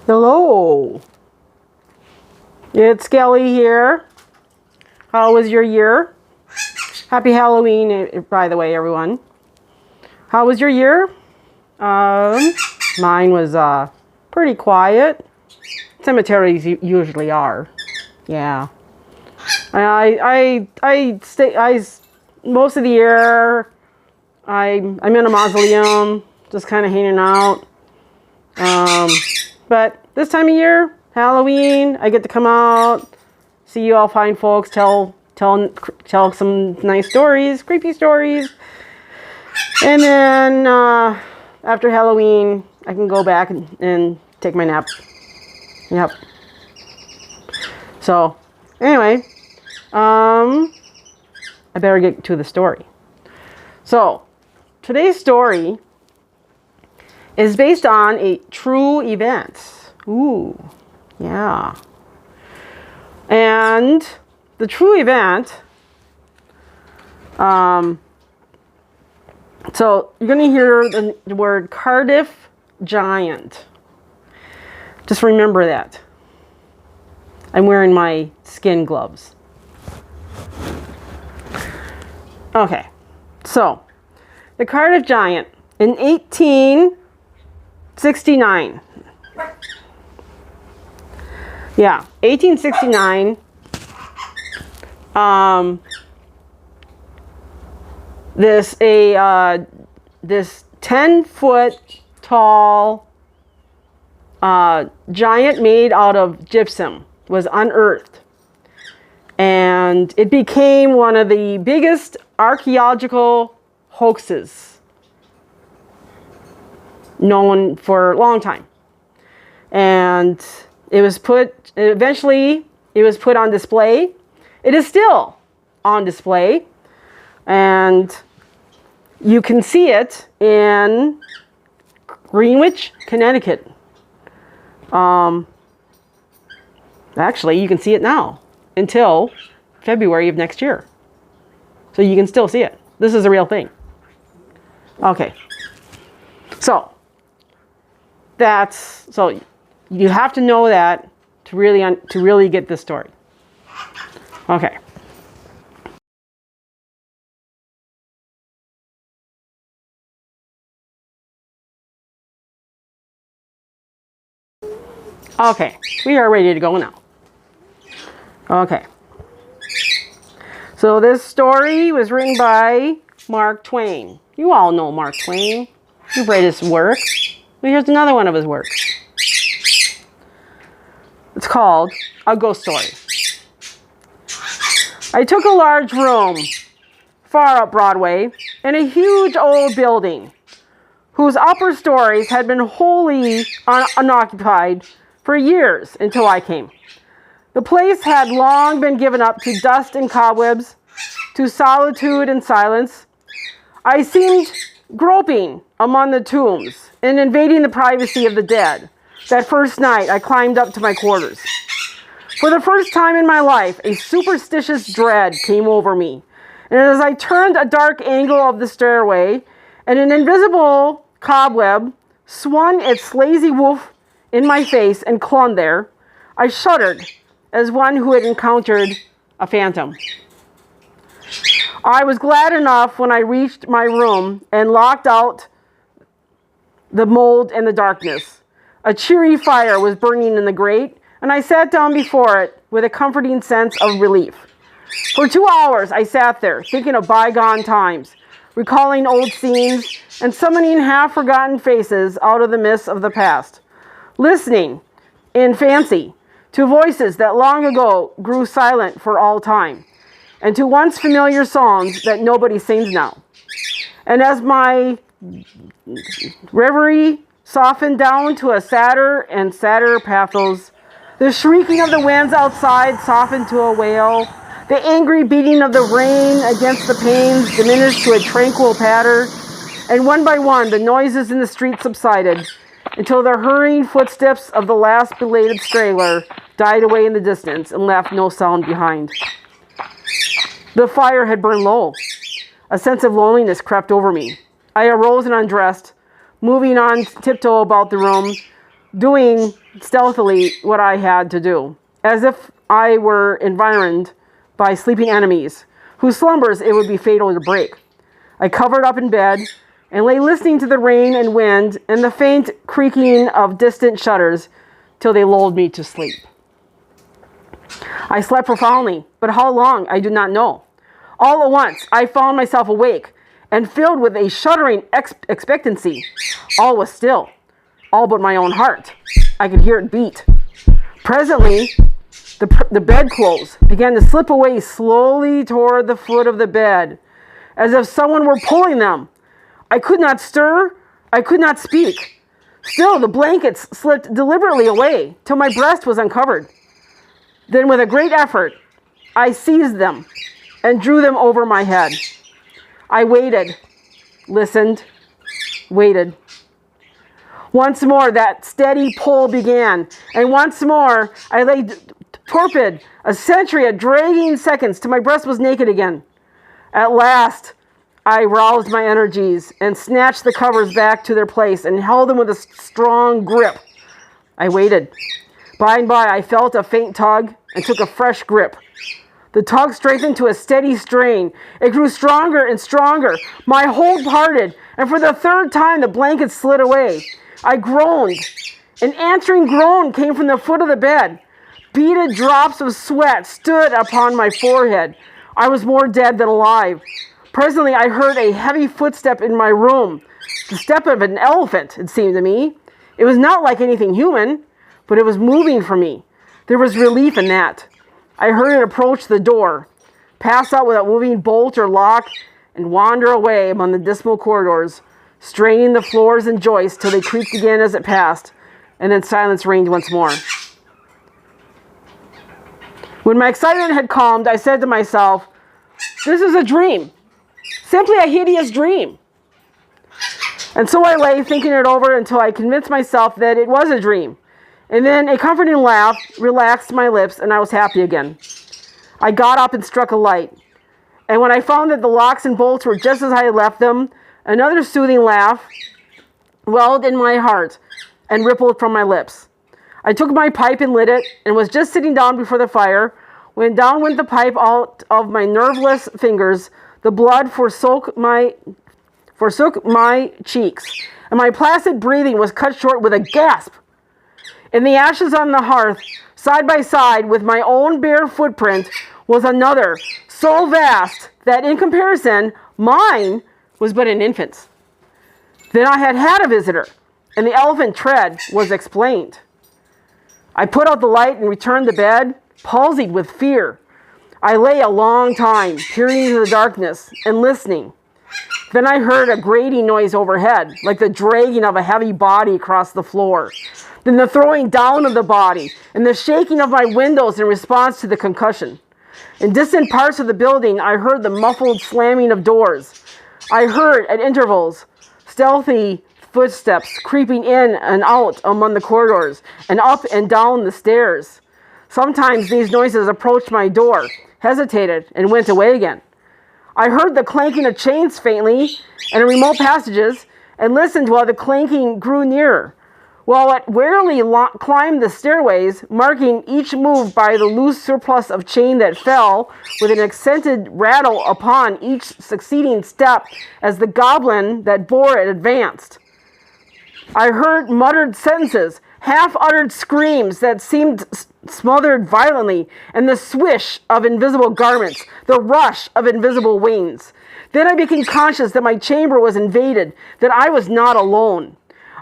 Hello. It's Skelly here. How was your year? Happy Halloween, by the way, everyone. How was your year? Mine was pretty quiet. Cemeteries usually are. Yeah. I most of the year I'm in a mausoleum, just kind of hanging out. But this time of year, Halloween, I get to come out, see you all fine folks, tell some nice stories, creepy stories. And then after Halloween, I can go back and take my nap. Yep. So, anyway, I better get to the story. So, today's story is based on a true event. Ooh, yeah. And the true event, so you're going to hear the word Cardiff Giant. Just remember that. I'm wearing my skin gloves. Okay, so the Cardiff Giant in 1869. Yeah, 1869. This 10-foot tall giant made out of gypsum was unearthed, and it became one of the biggest archaeological hoaxes known for a long time. And eventually it was put on display. It is still on display, and you can see it in Greenwich, Connecticut. Actually, you can see it now until February of next year. So you can still see it. This is a real thing. Okay. So you have to know that to really get this story. Okay. Okay, we are ready to go now. Okay. So this story was written by Mark Twain. You all know Mark Twain. You've read his work. Well, here's another one of his works. It's called A Ghost Story. I took a large room far up Broadway in a huge old building whose upper stories had been wholly unoccupied for years until I came. The place had long been given up to dust and cobwebs, to solitude and silence. I seemed groping among the tombs and invading the privacy of the dead. That first night, I climbed up to my quarters. For the first time in my life, a superstitious dread came over me. And as I turned a dark angle of the stairway, and an invisible cobweb swung its lazy woof in my face and clung there, I shuddered as one who had encountered a phantom. I was glad enough when I reached my room and locked out the mold and the darkness. A cheery fire was burning in the grate, and I sat down before it with a comforting sense of relief. For 2 hours I sat there, thinking of bygone times, recalling old scenes, and summoning half-forgotten faces out of the mists of the past, listening in fancy to voices that long ago grew silent for all time, and to once familiar songs that nobody sings now. And as my reverie softened down to a sadder and sadder pathos, the shrieking of the winds outside softened to a wail, the angry beating of the rain against the panes diminished to a tranquil patter, and one by one the noises in the street subsided, until the hurrying footsteps of the last belated straggler died away in the distance and left no sound behind. The fire had burned low. A sense of loneliness crept over me. I arose and undressed, moving on tiptoe about the room, doing stealthily what I had to do, as if I were environed by sleeping enemies, whose slumbers it would be fatal to break. I covered up in bed and lay listening to the rain and wind and the faint creaking of distant shutters till they lulled me to sleep. I slept profoundly, but how long I do not know. All at once, I found myself awake and filled with a shuddering expectancy. All was still, all but my own heart. I could hear it beat. Presently, the bedclothes began to slip away slowly toward the foot of the bed, as if someone were pulling them. I could not stir. I could not speak. Still, the blankets slipped deliberately away till my breast was uncovered. Then, with a great effort, I seized them and drew them over my head. I waited, listened, waited. Once more, that steady pull began, and once more, I lay torpid, a century of dragging seconds till my breast was naked again. At last, I roused my energies and snatched the covers back to their place and held them with a strong grip. I waited. By and by, I felt a faint tug and took a fresh grip. The tug strengthened to a steady strain. It grew stronger and stronger. My hold parted, and for the third time, the blanket slid away. I groaned. An answering groan came from the foot of the bed. Beaded drops of sweat stood upon my forehead. I was more dead than alive. Presently, I heard a heavy footstep in my room. The step of an elephant, it seemed to me. It was not like anything human, but it was moving for me. There was relief in that. I heard it approach the door, pass out without moving bolt or lock, and wander away among the dismal corridors, straining the floors and joists till they creaked again as it passed, and then silence reigned once more. When my excitement had calmed, I said to myself, "This is a dream, simply a hideous dream." And so I lay thinking it over until I convinced myself that it was a dream. And then a comforting laugh relaxed my lips, and I was happy again. I got up and struck a light. And when I found that the locks and bolts were just as I had left them, another soothing laugh welled in my heart and rippled from my lips. I took my pipe and lit it, and was just sitting down before the fire, when down went the pipe out of my nerveless fingers. The blood forsook my cheeks, and my placid breathing was cut short with a gasp. In the ashes on the hearth, side by side with my own bare footprint, was another, so vast that in comparison, mine was but an infant's. Then I had had a visitor, and the elephant tread was explained. I put out the light and returned to bed, palsied with fear. I lay a long time, peering into the darkness and listening. Then I heard a grating noise overhead, like the dragging of a heavy body across the floor. Then the throwing down of the body, and the shaking of my windows in response to the concussion. In distant parts of the building, I heard the muffled slamming of doors. I heard, at intervals, stealthy footsteps creeping in and out among the corridors, and up and down the stairs. Sometimes these noises approached my door, hesitated, and went away again. I heard the clanking of chains faintly and in remote passages, and listened while the clanking grew nearer, while it warily climbed the stairways, marking each move by the loose surplus of chain that fell with an accented rattle upon each succeeding step as the goblin that bore it advanced. I heard muttered sentences, half-uttered screams that seemed smothered violently, and the swish of invisible garments, the rush of invisible wings. Then I became conscious that my chamber was invaded, that I was not alone.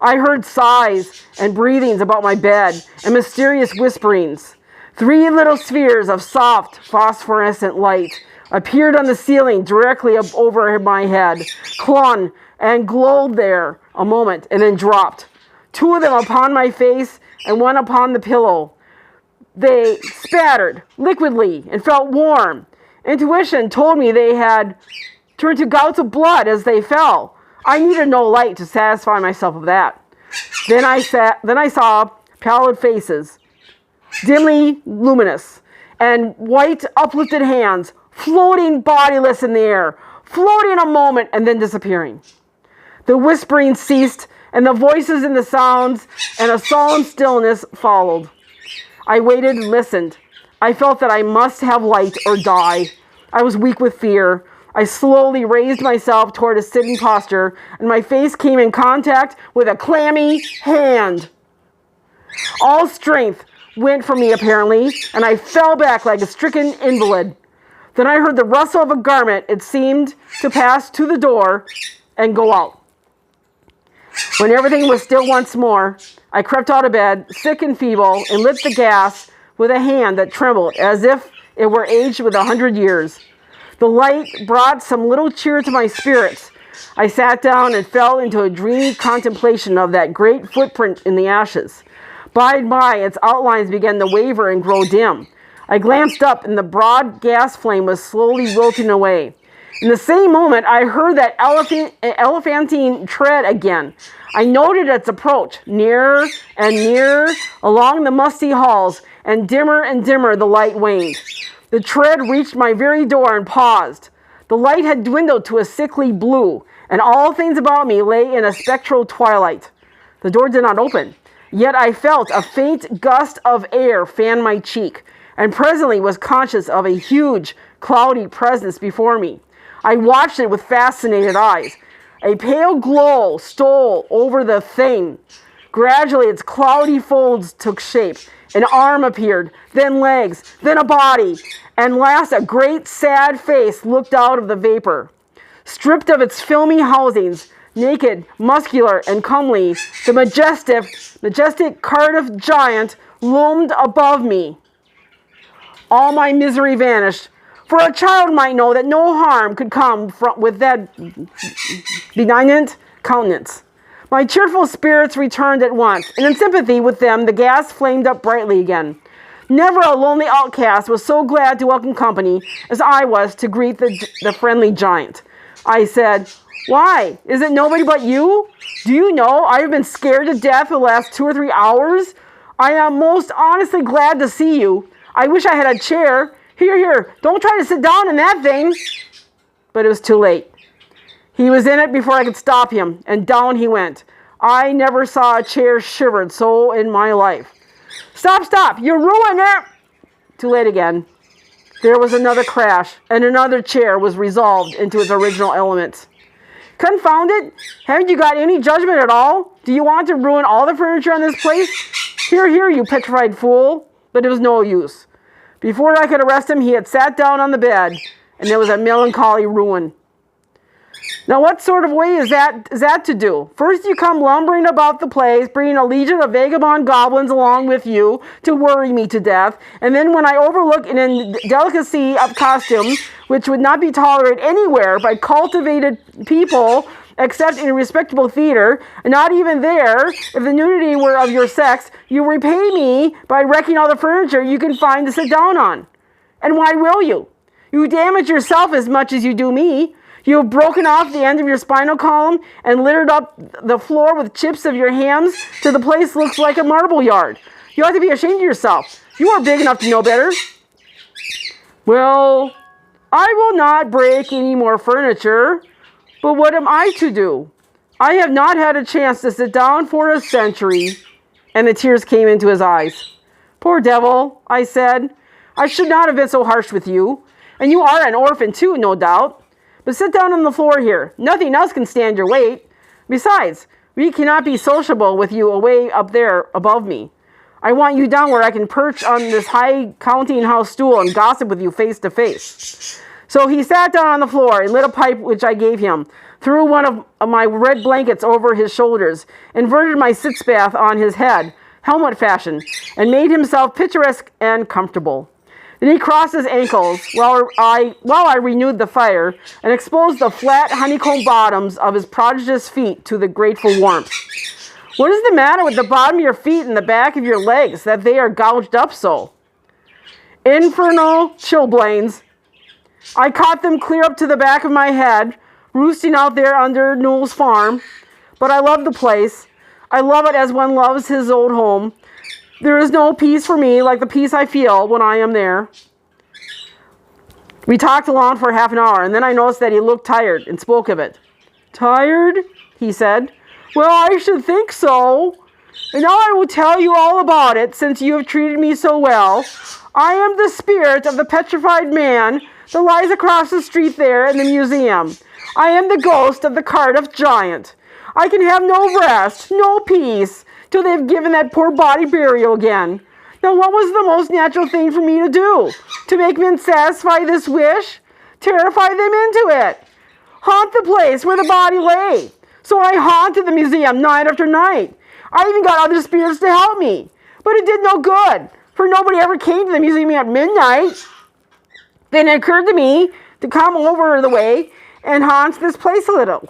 I heard sighs and breathings about my bed, and mysterious whisperings. 3 little spheres of soft, phosphorescent light appeared on the ceiling directly over my head, clung and glowed there a moment, and then dropped. 2 of them upon my face, and 1 upon the pillow. They spattered liquidly and felt warm. Intuition told me they had turned to gouts of blood as they fell. I needed no light to satisfy myself of that. Then I saw pallid faces, dimly luminous, and white uplifted hands floating bodiless in the air, floating a moment and then disappearing. The whispering ceased, and the voices and the sounds, and a solemn stillness followed. I waited and listened. I felt that I must have light or die. I was weak with fear. I slowly raised myself toward a sitting posture, and my face came in contact with a clammy hand. All strength went from me, apparently, and I fell back like a stricken invalid. Then I heard the rustle of a garment. It seemed to pass to the door and go out. When everything was still once more, I crept out of bed, sick and feeble, and lit the gas with a hand that trembled as if it were aged with 100 years. The light brought some little cheer to my spirits. I sat down and fell into a dreamy contemplation of that great footprint in the ashes. By and by, its outlines began to waver and grow dim. I glanced up, and the broad gas flame was slowly wilting away. In the same moment, I heard that elephantine tread again. I noted its approach, nearer and nearer along the musty halls, and dimmer the light waned. The tread reached my very door and paused. The light had dwindled to a sickly blue, and all things about me lay in a spectral twilight. The door did not open, yet I felt a faint gust of air fan my cheek, and presently was conscious of a huge, cloudy presence before me. I watched it with fascinated eyes. A pale glow stole over the thing. Gradually, its cloudy folds took shape. An arm appeared, then legs, then a body, and last a great sad face looked out of the vapor. Stripped of its filmy housings, naked, muscular, and comely, the majestic Cardiff giant loomed above me. All my misery vanished, for a child might know that no harm could come with that benignant countenance. My cheerful spirits returned at once, and in sympathy with them, the gas flamed up brightly again. Never a lonely outcast was so glad to welcome company as I was to greet the friendly giant. I said, "Why, is it nobody but you? Do you know I have been scared to death the last 2 or 3 hours? I am most honestly glad to see you. I wish I had a chair. Here, don't try to sit down in that thing." But it was too late. He was in it before I could stop him, and down he went. I never saw a chair shivered so in my life. Stop, you ruined it! Too late again. There was another crash, and another chair was resolved into its original elements. Confound it! Haven't you got any judgment at all? Do you want to ruin all the furniture on this place? Here, you petrified fool. But it was no use. Before I could arrest him, he had sat down on the bed, and there was a melancholy ruin. Now, what sort of way is that to do? First, you come lumbering about the place, bringing a legion of vagabond goblins along with you to worry me to death, and then when I overlook an indelicacy of costume, which would not be tolerated anywhere by cultivated people, except in a respectable theater, and not even there, if the nudity were of your sex, you repay me by wrecking all the furniture you can find to sit down on. And why will you? You damage yourself as much as you do me. You have broken off the end of your spinal column and littered up the floor with chips of your hams till the place looks like a marble yard. You ought to be ashamed of yourself. You are big enough to know better. Well, I will not break any more furniture. But what am I to do? I have not had a chance to sit down for a century. And the tears came into his eyes. Poor devil, I said. I should not have been so harsh with you. And you are an orphan too, no doubt. But sit down on the floor here. Nothing else can stand your weight. Besides, we cannot be sociable with you away up there above me. I want you down where I can perch on this high counting house stool and gossip with you face to face. So he sat down on the floor and lit a pipe which I gave him, threw one of my red blankets over his shoulders, inverted my sitz bath on his head, helmet fashion, and made himself picturesque and comfortable. Then he crossed his ankles while I renewed the fire and exposed the flat honeycomb bottoms of his prodigious feet to the grateful warmth. What is the matter with the bottom of your feet and the back of your legs that they are gouged up so? Infernal chilblains. I caught them clear up to the back of my head, roosting out there under Newell's farm. But I love the place. I love it as one loves his old home. There is no peace for me like the peace I feel when I am there. We talked along for half an hour, and then I noticed that he looked tired and spoke of it. Tired? He said. Well, I should think so. And now I will tell you all about it, since you have treated me so well. I am the spirit of the petrified man that lies across the street there in the museum. I am the ghost of the Cardiff giant. I can have no rest, no peace, till they've given that poor body burial again. Now, what was the most natural thing for me to do? To make men satisfy this wish? Terrify them into it. Haunt the place where the body lay. So I haunted the museum night after night. I even got other spirits to help me. But it did no good, for nobody ever came to the museum at midnight. Then it occurred to me to come over the way and haunt this place a little.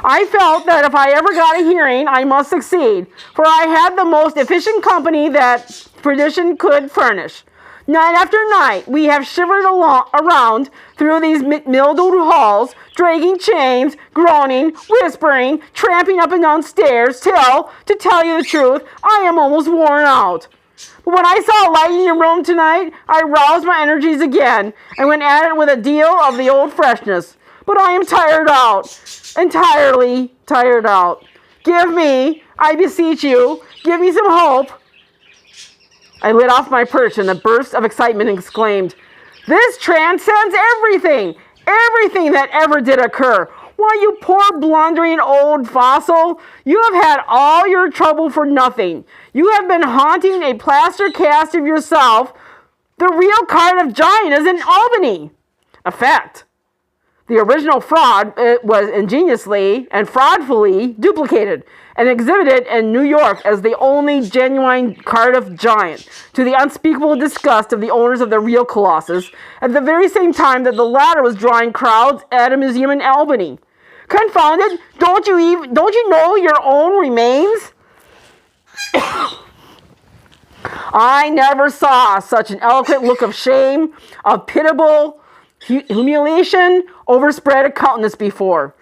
I felt that if I ever got a hearing, I must succeed, for I had the most efficient company that tradition could furnish. Night after night, we have shivered around through these mildewed halls, dragging chains, groaning, whispering, tramping up and down stairs, till, to tell you the truth, I am almost worn out. But when I saw a light in your room tonight, I roused my energies again, and went at it with a deal of the old freshness. But I am tired out, entirely tired out. Give me, I beseech you, give me some hope. I lit off my perch in a burst of excitement and exclaimed, "This transcends everything! Everything that ever did occur! Why, you poor blundering old fossil, you have had all your trouble for nothing. You have been haunting a plaster cast of yourself. The real Cardiff giant is in Albany." A fact. The original fraud was ingeniously and fraudfully duplicated and exhibited in New York as the only genuine Cardiff giant, to the unspeakable disgust of the owners of the real Colossus, at the very same time that the latter was drawing crowds at a museum in Albany. Confound it! Don't you know your own remains? I never saw such an eloquent look of shame, of pitiable humiliation overspread a countenance before.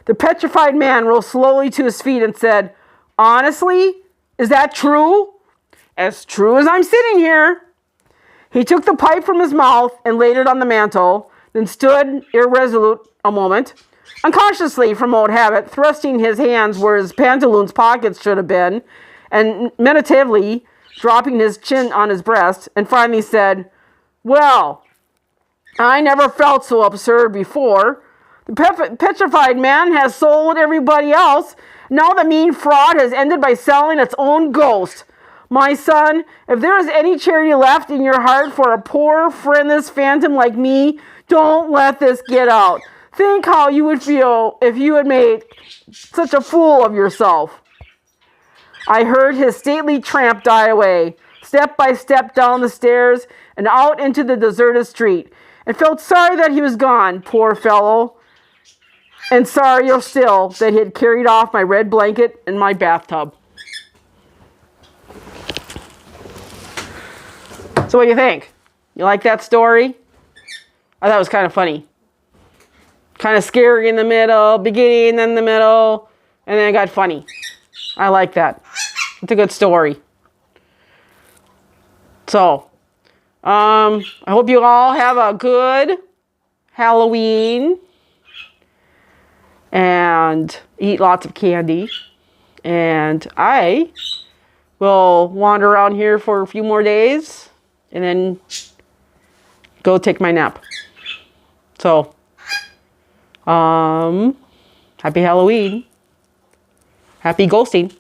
The petrified man rose slowly to his feet and said, "Honestly, is that true?" "As true as I'm sitting here." He took the pipe from his mouth and laid it on the mantel, then stood irresolute a moment, unconsciously from old habit, thrusting his hands where his pantaloons' pockets should have been, and meditatively dropping his chin on his breast, and finally said, "Well, I never felt so absurd before. The petrified man has sold everybody else. Now the mean fraud has ended by selling its own ghost. My son, if there is any charity left in your heart for a poor, friendless phantom like me, don't let this get out. Think how you would feel if you had made such a fool of yourself." I heard his stately tramp die away, step by step down the stairs and out into the deserted street, and felt sorry that he was gone, poor fellow, and sorrier still that he had carried off my red blanket and my bathtub. So what do you think? You like that story? I thought it was kind of funny. Kind of scary in the middle, beginning in the middle, and then it got funny. I like that. It's a good story. So, I hope you all have a good Halloween and eat lots of candy. And I will wander around here for a few more days and then go take my nap. So, happy Halloween. Happy ghosting.